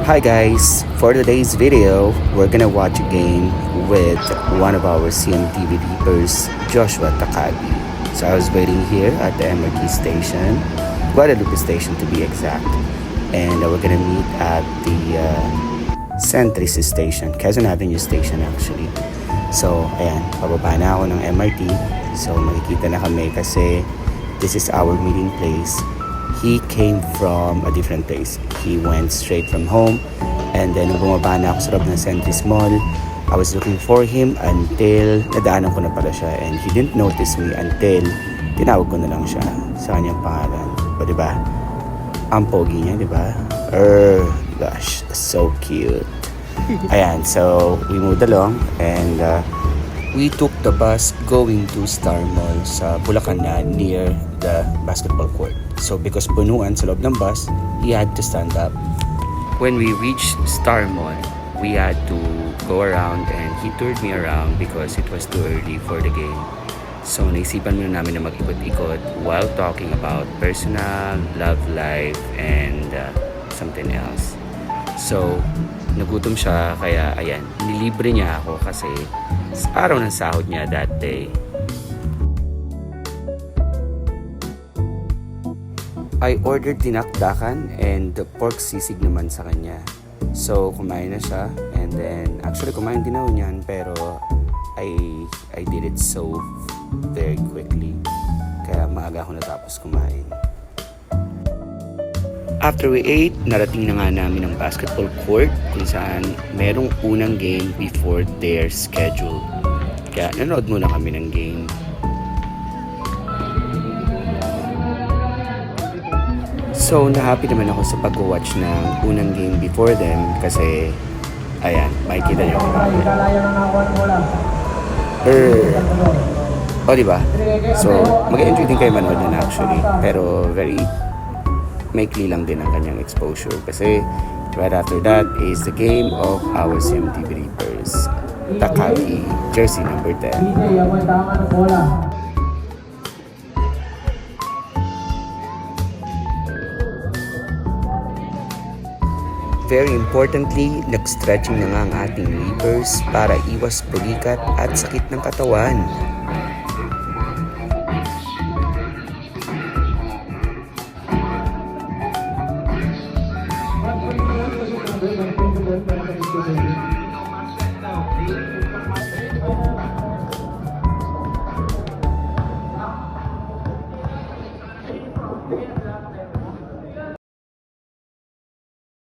Hi guys, for today's video, we're gonna watch a game with one of our CMTV Reapers, Joshua Takagi. So I was waiting here at the MRT station, Guadalupe station to be exact. And we're gonna meet at the Centris station, Quezon Avenue station actually. So ayan, pababa na ako ng MRT. So makikita na kami kasi this is our meeting place. He came from a different place. He went straight from home and then bumaba na ako sa loob ng Centris Mall. I was looking for him until nadaanan ko na pala siya and he didn't notice me until tinawag ko na lang siya sa kanyang pangalan. O diba? Ang pogi niya, diba? Gosh, so cute. Ayan, so we moved along and we took the bus going to Star Mall sa Bulacan na near the basketball court. So because punuan sa loob ng bus, he had to stand up. When we reached Star Mall, we had to go around and he toured me around because it was too early for the game. So naisipan muna namin na mag-ikot-ikot while talking about personal, love life, and something else. So nagutom siya kaya ayan, nilibre niya ako kasi sa araw ng sahod niya that day. I ordered dinakdakan and the pork sisig naman sa kanya. So kumain na siya and then actually kumain din ako niyan pero I did it so very quickly. Kaya maaga ako natapos kumain. After we ate, narating na nga namin ang basketball court kung saan merong unang game before their schedule. Kaya nanood muna kami ng game. So, na-happy naman ako sa pag-watch ng unang game before them kasi, ayan, makikita niyo ako. O, diba? So, mag-enjoy din kayo manood din actually. Pero, very maikli lang din ang kanyang exposure kasi right after that is the game of our CMTV Reapers. Takagi, jersey number 10. Very importantly, nag-stretching na nga ang ating Reapers para iwas pulikat at sakit ng katawan.